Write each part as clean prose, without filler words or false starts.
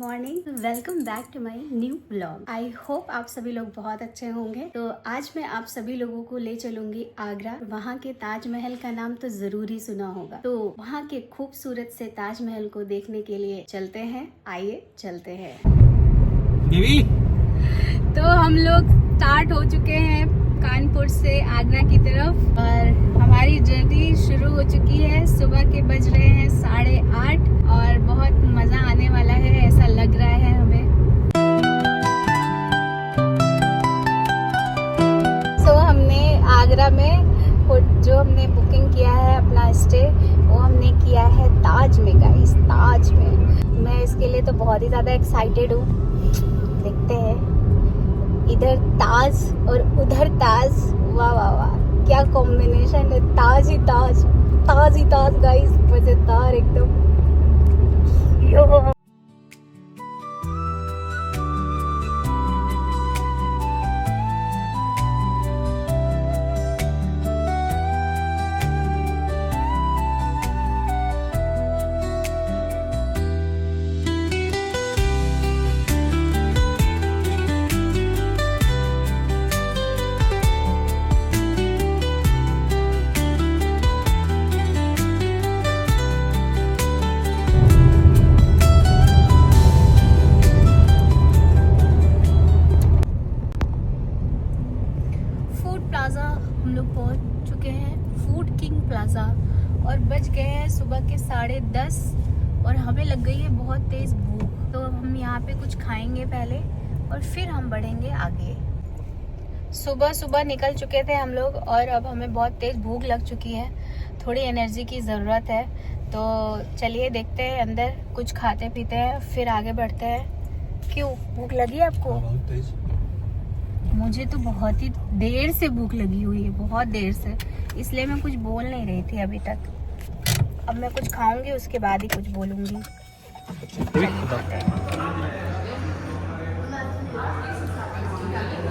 Morning, welcome back to my new blog. I hope आप सभी लोग बहुत अच्छे होंगे। तो आज मैं आप सभी लोगों को ले चलूंगी आगरा। वहाँ के ताजमहल का नाम तो जरूर ही सुना होगा, तो वहाँ के खूबसूरत से ताजमहल को देखने के लिए चलते हैं। आइए चलते हैं। तो हम लोग स्टार्ट हो चुके हैं कानपुर से आगरा की तरफ और हमारी जर्नी शुरू हो चुकी है। सुबह के बज रहे हैं 8:30 और बहुत मजा आने वाला है, ऐसा लग रहा है हमें। सो हमने आगरा में जो हमने बुकिंग किया है अपना स्टे, वो हमने किया है ताज में गाइस, ताज में। मैं इसके लिए तो बहुत ही ज़्यादा एक्साइटेड हूँ। देखते हैं, इधर ताज और उधर ताज, वाह वाह वाह, क्या कॉम्बिनेशन है। ताज ही ताज, ताज ही ताज गाइस, मजेदार एकदम। हम लोग पहुंच चुके हैं फूड किंग प्लाजा और बज गए हैं सुबह के 10:30 और हमें लग गई है बहुत तेज भूख। तो हम यहाँ पे कुछ खाएंगे पहले और फिर हम बढ़ेंगे आगे। सुबह सुबह निकल चुके थे हम लोग और अब हमें बहुत तेज भूख लग चुकी है, थोड़ी एनर्जी की ज़रूरत है। तो चलिए देखते हैं, अंदर कुछ खाते पीते हैं फिर आगे बढ़ते हैं। क्यों, भूख लगी है आपको? बहुत तेज। मुझे तो बहुत ही देर से भूख लगी हुई है, बहुत देर से, इसलिए मैं कुछ बोल नहीं रही थी अभी तक। अब मैं कुछ खाऊंगी उसके बाद ही कुछ बोलूंगी।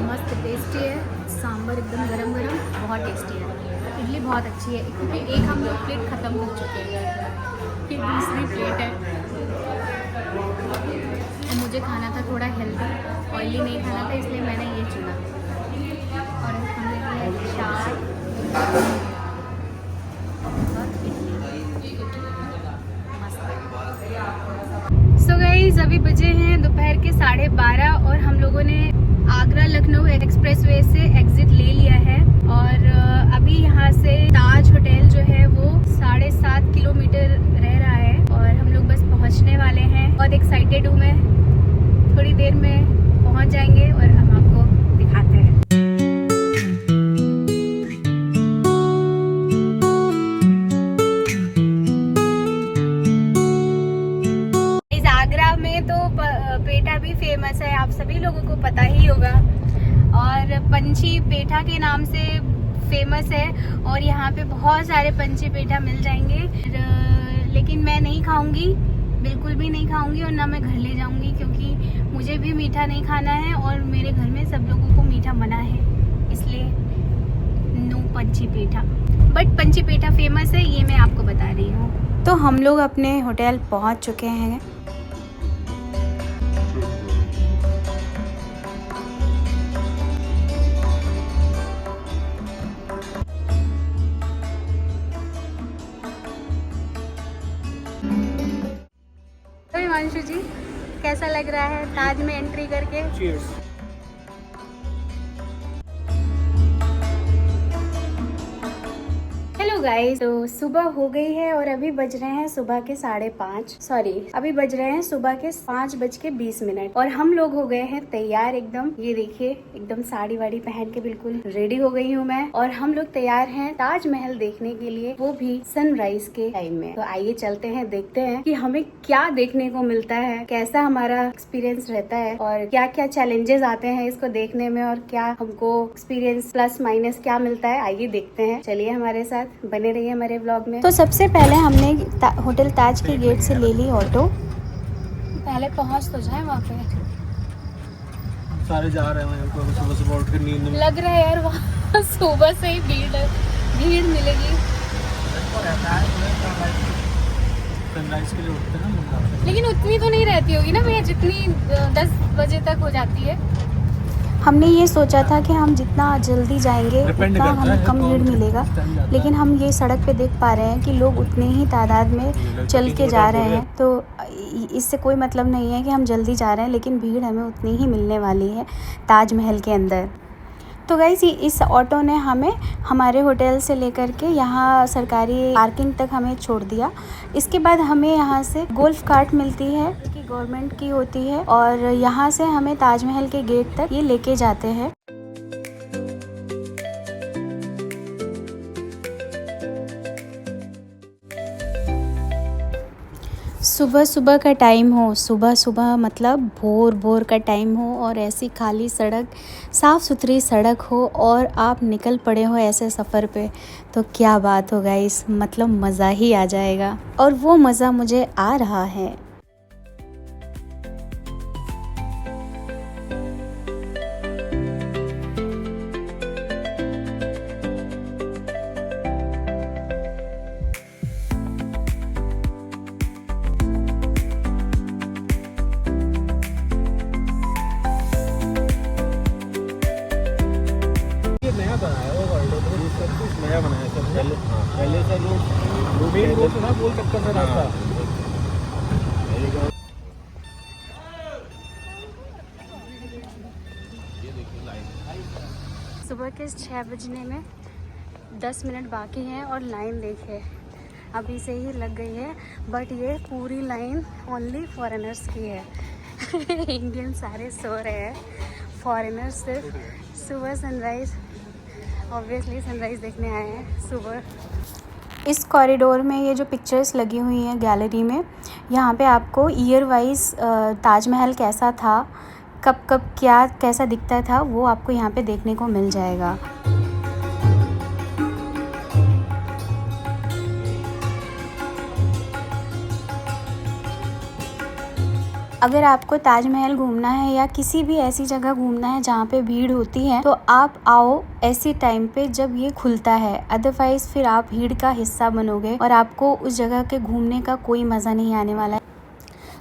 मस्त टेस्टी है, सांभर एकदम गरम गरम, बहुत टेस्टी है। इडली बहुत अच्छी है, क्योंकि एक हम लोग प्लेट ख़त्म कर चुके हैं, फिर दूसरी प्लेट है। तो मुझे खाना था थोड़ा हेल्दी, ऑयली नहीं खाना था, इसलिए मैंने ये चुना। और हमने लिया चाय और इडली, मस्त। सो गाइस, अभी बजे हैं दोपहर के 12:30 और हम लोगों ने आगरा लखनऊ एक्सप्रेसवे से एग्जिट ले लिया है। और अभी यहाँ से ताज होटल जो है वो 7.5 किलोमीटर रह रहा है और हम लोग बस पहुँचने वाले हैं। बहुत एक्साइटेड हूँ मैं, थोड़ी देर में पहुँच जाएंगे और हम आपको दिखाते हैं। इस आगरा में तो पेठा भी फेमस है, आप सभी लोगों को पता ही होगा, और पंछी पेठा के नाम से फेमस है। और यहाँ पे बहुत सारे पंछी पेठा मिल जाएंगे, लेकिन मैं नहीं खाऊंगी, बिल्कुल भी नहीं खाऊंगी और ना मैं घर ले जाऊंगी, क्योंकि मुझे भी मीठा नहीं खाना है और मेरे घर में सब लोगों को मीठा मना है, इसलिए नो पंछी पेठा। बट पंछी पेठा फेमस है, ये मैं आपको बता रही हूँ। तो हम लोग अपने होटल पहुँच चुके हैं। हिमांशु जी, कैसा लग रहा है ताज में एंट्री करके? Cheers. हेलो गाइस, तो सुबह हो गई है और अभी बज रहे हैं सुबह के 5:30, सॉरी अभी बज रहे हैं सुबह के 5:20 और हम लोग हो गए हैं तैयार एकदम। ये देखिए, एकदम साड़ी वाड़ी पहन के बिल्कुल रेडी हो गई हूँ मैं और हम लोग तैयार हैं ताजमहल देखने के लिए, वो भी सनराइज के टाइम में। तो आइए चलते हैं, देखते हैं कि हमें क्या देखने को मिलता है, कैसा हमारा एक्सपीरियंस रहता है और क्या क्या चैलेंजेस आते हैं इसको देखने में और क्या हमको एक्सपीरियंस प्लस माइनस क्या मिलता है। आइए देखते हैं, चलिए हमारे साथ बने रहिए हमारे व्लॉग में। तो सबसे पहले हमने होटल ताज के गेट से ले ली ऑटो, पहले पहुंच तो जाए वहाँ पे। सारे जा रहे हैं, सुबह सुबह उठ के नींद में लग रहा है यार वहाँ सुबह से ही भीड़ मिलेगी। सनराइज के लिए उठते हैं ना लोग रात में। लेकिन उतनी तो नहीं रहती होगी ना भैया जितनी 10 बजे तक हो जाती है। हमने ये सोचा था कि हम जितना जल्दी जाएंगे Depend उतना करता हमें है कम कौन भीड़ किस मिलेगा, time जाता है। लेकिन हम ये सड़क पे देख पा रहे हैं कि लोग उतने ही तादाद में चल के जा रहे हैं। तो इससे कोई मतलब नहीं है कि हम जल्दी जा रहे हैं, लेकिन भीड़ हमें उतनी ही मिलने वाली है ताजमहल के अंदर। तो गाइस इस ऑटो ने हमें हमारे होटल से लेकर के यहाँ सरकारी पार्किंग तक हमें छोड़ दिया। इसके बाद हमें यहाँ से गोल्फ कार्ट मिलती है कि गवर्नमेंट की होती है, और यहाँ से हमें ताजमहल के गेट तक ये लेके जाते हैं। सुबह सुबह का टाइम हो, सुबह सुबह मतलब भोर भोर का टाइम हो, और ऐसी खाली सड़क, साफ़ सुथरी सड़क हो, और आप निकल पड़े हो ऐसे सफ़र पे, तो क्या बात हो गाइस, मतलब मज़ा ही आ जाएगा। और वो मज़ा मुझे आ रहा है। नया बनाया वो वर्ल्ड सब कुछ नया बनाया सब। पहले से लोग मेन रोड से ना गोल चक्कर में रास्ता। सुबह के 6 बजने में 10 मिनट बाकी हैं, और लाइन देखिए अभी से ही लग गई है। बट ये पूरी लाइन ओनली फॉरेनर्स की है। इंडियन सारे सो रहे हैं, फॉरेनर्स सिर्फ सुबह सनराइज़, ऑब्वियसली सनराइज़ देखने आए हैं सुबह। इस कॉरिडोर में ये जो पिक्चर्स लगी हुई हैं गैलरी में, यहाँ पे आपको ईयर वाइज ताजमहल कैसा था, कब कब क्या कैसा दिखता था, वो आपको यहाँ पे देखने को मिल जाएगा। अगर आपको ताजमहल घूमना है या किसी भी ऐसी जगह घूमना है जहाँ पे भीड़ होती है, तो आप आओ ऐसी टाइम पे जब ये खुलता है। अदरवाइज फिर आप भीड़ का हिस्सा बनोगे और आपको उस जगह के घूमने का कोई मज़ा नहीं आने वाला है।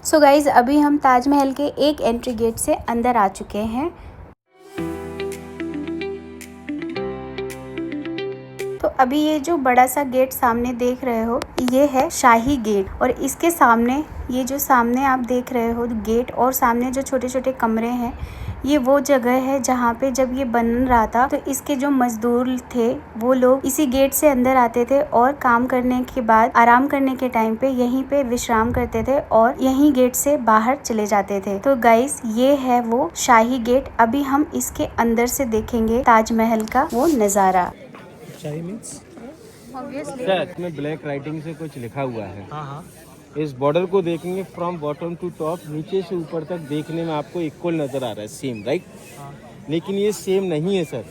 सो गाइज अभी हम ताजमहल के एक एंट्री गेट से अंदर आ चुके हैं। तो अभी ये जो बड़ा सा गेट सामने देख रहे हो, ये है शाही गेट, और इसके सामने ये जो सामने आप देख रहे हो गेट, और सामने जो छोटे छोटे कमरे हैं, ये वो जगह है जहाँ पे जब ये बन रहा था तो इसके जो मजदूर थे वो लोग इसी गेट से अंदर आते थे, और काम करने के बाद आराम करने के टाइम पे यहीं पे विश्राम करते थे और यहीं गेट से बाहर चले जाते थे। तो गाइस ये है वो शाही गेट। अभी हम इसके अंदर से देखेंगे ताजमहल का वो नज़ारा। शाही मीन्स ऑब्वियसली सर इसमें ब्लैक राइटिंग से कुछ लिखा हुआ है। हाँ। इस बॉर्डर को देखेंगे फ्रॉम बॉटम टू टॉप, नीचे से ऊपर तक देखने में आपको इक्वल नजर आ रहा है, सेम राइट। लेकिन ये सेम नहीं है सर।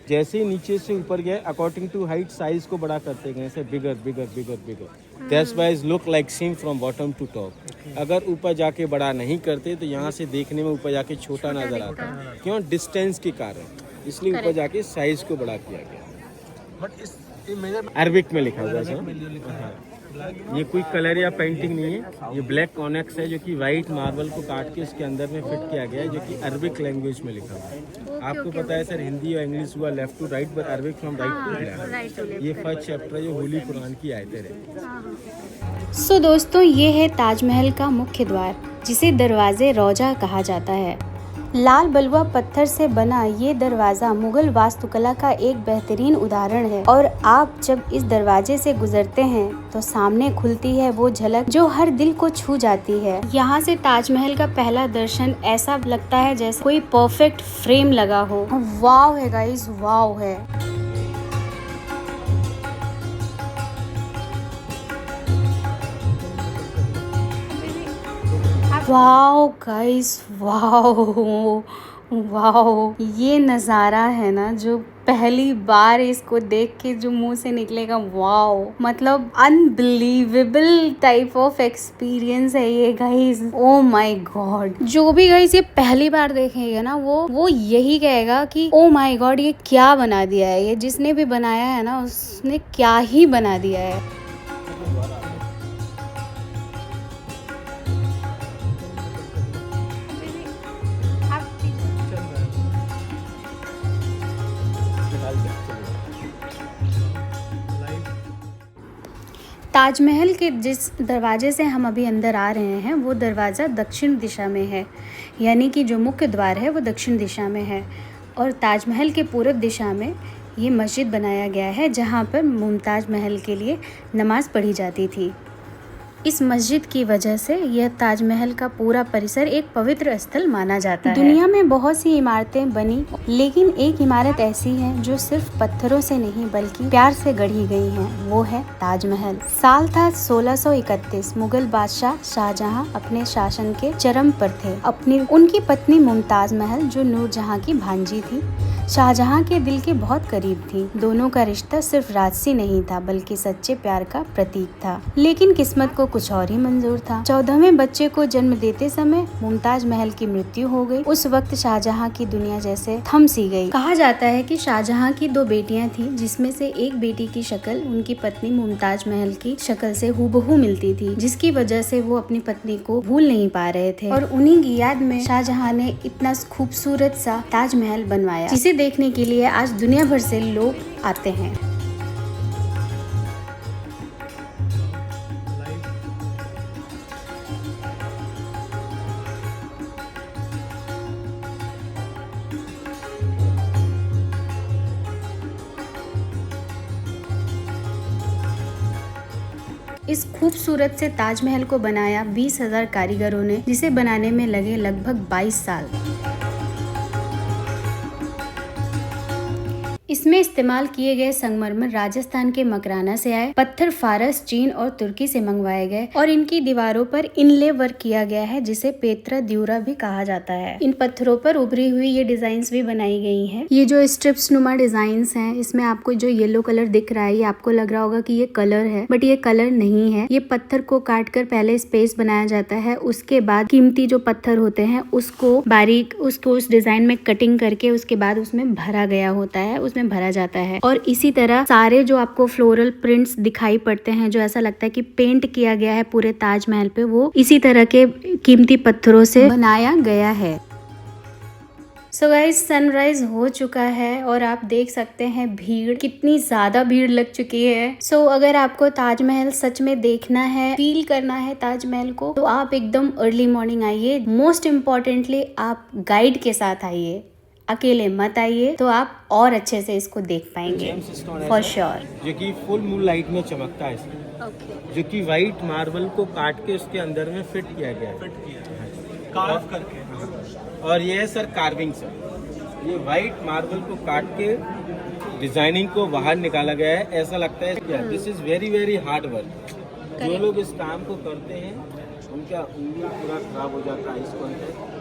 जैसे ही नीचे से ऊपर गए अकॉर्डिंग टू हाइट साइज को बड़ा करते गए, sir bigger bigger bigger bigger, that's why it look like same from bottom to top. अगर ऊपर जाके बड़ा नहीं करते तो यहाँ से देखने में ऊपर जाके छोटा नजर आता, क्यों? डिस्टेंस के कारण, इसलिए ऊपर जाके साइज को बड़ा किया गया। बट इस मेजर अरबिक में लिखा हुआ है सर। ये कोई कलर या पेंटिंग नहीं है, ये ब्लैक कॉनेक्स है जो कि वाइट मार्बल को काट के इसके अंदर में फिट किया गया है, जो कि अरबिक लैंग्वेज में लिखा हुआ है। आपको पता है सर हिंदी और इंग्लिश हुआ left to right, but Arabic from right to left. ये फर्स्ट चैप्टर है जो होली कुरान की आयतें रहती। सो दोस्तों ये है ताजमहल का मुख्य द्वार, जिसे दरवाजे रौजा कहा जाता है। लाल बलुआ पत्थर से बना ये दरवाज़ा मुगल वास्तुकला का एक बेहतरीन उदाहरण है, और आप जब इस दरवाजे से गुजरते हैं तो सामने खुलती है वो झलक जो हर दिल को छू जाती है। यहाँ से ताजमहल का पहला दर्शन ऐसा लगता है जैसे कोई परफेक्ट फ्रेम लगा हो। वाव है गाइस, वाव है। वाओ गाइस, वाओ वाओ, ये नज़ारा है ना जो पहली बार इसको देख के जो मुंह से निकलेगा, वाओ, मतलब अनबिलीवेबल टाइप ऑफ एक्सपीरियंस है ये गाइस। ओ माय गॉड, जो भी गाइस ये पहली बार देखेगा ना वो यही कहेगा कि ओ माय गॉड ये क्या बना दिया है, ये जिसने भी बनाया है ना उसने क्या ही बना दिया है। डाल के चले जाओ। ताजमहल के जिस दरवाजे से हम अभी अंदर आ रहे हैं वो दरवाज़ा दक्षिण दिशा में है, यानी कि जो मुख्य द्वार है वो दक्षिण दिशा में है। और ताजमहल के पूरब दिशा में ये मस्जिद बनाया गया है जहाँ पर मुमताज़ महल के लिए नमाज़ पढ़ी जाती थी। इस मस्जिद की वजह से यह ताजमहल का पूरा परिसर एक पवित्र स्थल माना जाता है। दुनिया में बहुत सी इमारतें बनी, लेकिन एक इमारत ऐसी है जो सिर्फ पत्थरों से नहीं बल्कि प्यार से गढ़ी गई है, वो है ताजमहल। साल था 1631। मुगल बादशाह शाहजहां अपने शासन के चरम पर थे। उनकी पत्नी मुमताज महल, जो नूरजहां की भांजी थी, शाहजहां के दिल के बहुत करीब थी। दोनों का रिश्ता सिर्फ राजसी नहीं था बल्कि सच्चे प्यार का प्रतीक था। लेकिन किस्मत को कुछ और ही मंजूर था। 14वें बच्चे को जन्म देते समय मुमताज महल की मृत्यु हो गई। उस वक्त शाहजहां की दुनिया जैसे थम सी गई। कहा जाता है कि शाहजहां की 2 बेटियां थी, जिसमें से एक बेटी की शक्ल उनकी पत्नी मुमताज महल की शक्ल से हूबहू मिलती थी, जिसकी वजह से वो अपनी पत्नी को भूल नहीं पा रहे थे। और उन्हीं की याद में शाहजहां ने इतना खूबसूरत सा ताजमहल बनवाया, जिसे देखने के लिए आज दुनिया भर से लोग आते हैं। इस खूबसूरत से ताजमहल को बनाया 20,000 कारीगरों ने, जिसे बनाने में लगे लगभग 22 साल। इसमें इस्तेमाल किए गए संगमरमर राजस्थान के मकराना से आए, पत्थर फारस, चीन और तुर्की से मंगवाए गए और इनकी दीवारों पर इनले वर्क किया गया है, जिसे पेत्रा द्यूरा भी कहा जाता है। इन पत्थरों पर उभरी हुई ये डिजाइन्स भी बनाई गई हैं। ये जो स्ट्रिप्स नुमा डिजाइन्स हैं, इसमें आपको जो येलो कलर दिख रहा है, ये आपको लग रहा होगा कि ये कलर है, बट ये कलर नहीं है। ये पत्थर को काट कर पहले स्पेस बनाया जाता है, उसके बाद कीमती जो पत्थर होते हैं उसको बारीक उस डिजाइन में कटिंग करके उसके बाद उसमें भरा गया होता है, उसमें भरा जाता है। और इसी तरह सारे जो आपको फ्लोरल प्रिंट्स दिखाई पड़ते हैं, जो ऐसा लगता है कि पेंट किया गया है पूरे ताजमहल पे, वो इसी तरह के कीमती पत्थरों से बनाया गया है। सो गाइस, सनराइज हो चुका है और आप देख सकते हैं भीड़, कितनी ज्यादा भीड़ लग चुकी है। सो अगर आपको ताजमहल सच में देखना है, फील करना है ताजमहल को, तो आप एकदम अर्ली मॉर्निंग आइए। मोस्ट इम्पोर्टेंटली आप गाइड के साथ आइए, अकेले मत आइए, तो आप और अच्छे से इसको देख पाएंगे फॉर श्योर। जो कि फुल मून लाइट में चमकता है जो कि व्हाइट मार्बल को काट के उसके अंदर में फिट किया गया है, कार्व करके। और ये है सर कार्विंग सर, ये व्हाइट मार्बल को काट के डिजाइनिंग को बाहर निकाला गया है। ऐसा लगता है this is very very hard work. जो लोग इस काम को करते हैं उनका उंगली पूरा खराब हो जाता है। इसको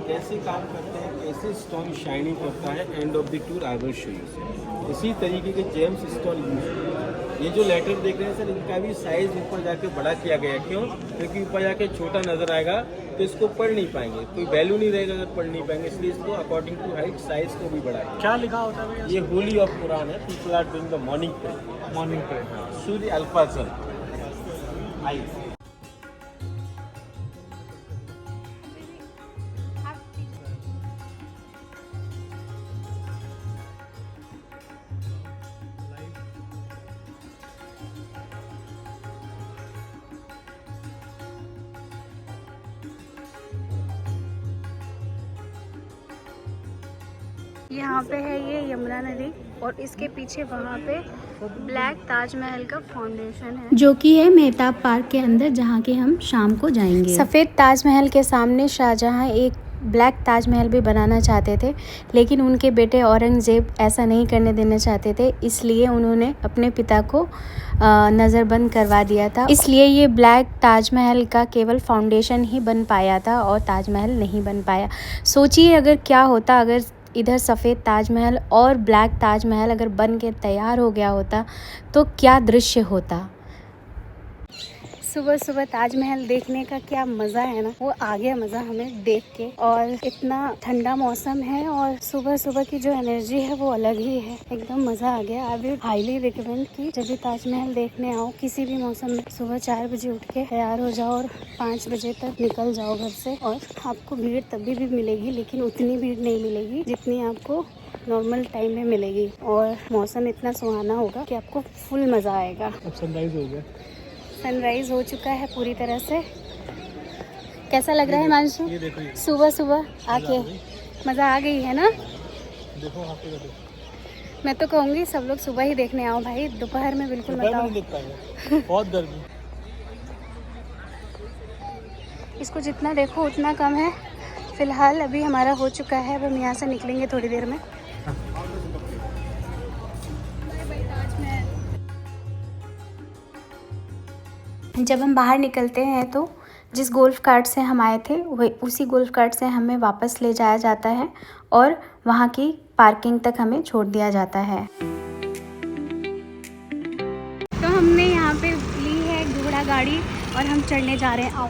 कैसे काम करते हैं, कैसे स्टोन शाइनिंग करता है, end of the tour I will show you. इसी तरीके के जेम्स स्टोन यूज। ये जो लेटर देख रहे हैं सर, इनका भी साइज ऊपर जाके बड़ा किया गया है। क्यों? क्योंकि ऊपर जाके छोटा नजर आएगा तो इसको पढ़ नहीं पाएंगे, कोई वैल्यू नहीं रहेगा अगर पढ़ नहीं पाएंगे, इसलिए इसको अकॉर्डिंग टू हाइट साइज को भी बढ़ाया। क्या लिखा होता है? ये होली ऑफ कुरान है। People are doing the morning prayer. Morning prayer. सूर्य अल्फा सर आई। यहाँ पे है ये यमुना नदी और इसके पीछे वहाँ पे ब्लैक ताजमहल का फाउंडेशन है, जो कि है मेहताब पार्क के अंदर, जहाँ के हम शाम को जाएंगे। सफ़ेद ताजमहल के सामने शाहजहां एक ब्लैक ताजमहल भी बनाना चाहते थे, लेकिन उनके बेटे औरंगजेब ऐसा नहीं करने देना चाहते थे, इसलिए उन्होंने अपने पिता को नज़रबंद करवा दिया था। इसलिए ये ब्लैक ताजमहल का केवल फाउंडेशन ही बन पाया था और ताजमहल नहीं बन पाया। सोचिए अगर क्या होता अगर इधर सफ़ेद ताजमहल और ब्लैक ताजमहल अगर बन के तैयार हो गया होता तो क्या दृश्य होता। सुबह सुबह ताजमहल देखने का क्या मज़ा है ना, वो आ गया मज़ा हमें देख के। और इतना ठंडा मौसम है और सुबह सुबह की जो एनर्जी है वो अलग ही है, एकदम मज़ा आ गया। आई विल हाईली रिकमेंड कि जब भी ताजमहल देखने आओ किसी भी मौसम में, सुबह 4 बजे उठ के तैयार हो जाओ और 5 बजे तक निकल जाओ घर से। और आपको भीड़ तभी भी मिलेगी, लेकिन उतनी भीड़ नहीं मिलेगी जितनी आपको नॉर्मल टाइम में मिलेगी और मौसम इतना सुहाना होगा कि आपको फुल मज़ा आएगा। अब सनराइज हो गया। सनराइज हो चुका है पूरी तरह से। कैसा लग रहा है हिमांशु? ये देखो, ये सुबह सुबह आके मज़ा आ गई है ना? देखो वहाँ पे देखो। मैं तो कहूँगी सब लोग सुबह ही देखने आओ भाई, दोपहर में बिल्कुल मत आओ। नहीं देख पाएंगे, बहुत गर्मी। इसको जितना देखो उतना कम है। फिलहाल अभी हमारा हो चुका है, अब हम यहाँ से निकलेंगे थोड़ी देर में। जब हम बाहर निकलते हैं तो जिस गोल्फ कार्ट से हम आए थे वही उसी गोल्फ कार्ट से हमें वापस ले जाया जाता है और वहाँ की पार्किंग तक हमें छोड़ दिया जाता है। तो हमने यहाँ पे ली है घोड़ा गाड़ी और हम चढ़ने जा रहे हैं। आओ।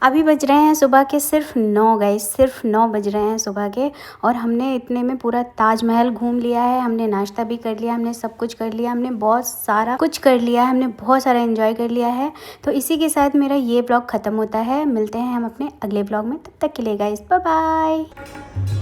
अभी बज रहे हैं सुबह के सिर्फ 9 गाइस, सिर्फ 9 बज रहे हैं सुबह के और हमने इतने में पूरा ताजमहल घूम लिया है। हमने नाश्ता भी कर लिया, हमने सब कुछ कर लिया, हमने बहुत सारा कुछ कर लिया है, हमने बहुत सारा एंजॉय कर लिया है। तो इसी के साथ मेरा ये ब्लॉग ख़त्म होता है। मिलते हैं हम अपने अगले ब्लॉग में, तब तक के लिए गाइस बाय बाय।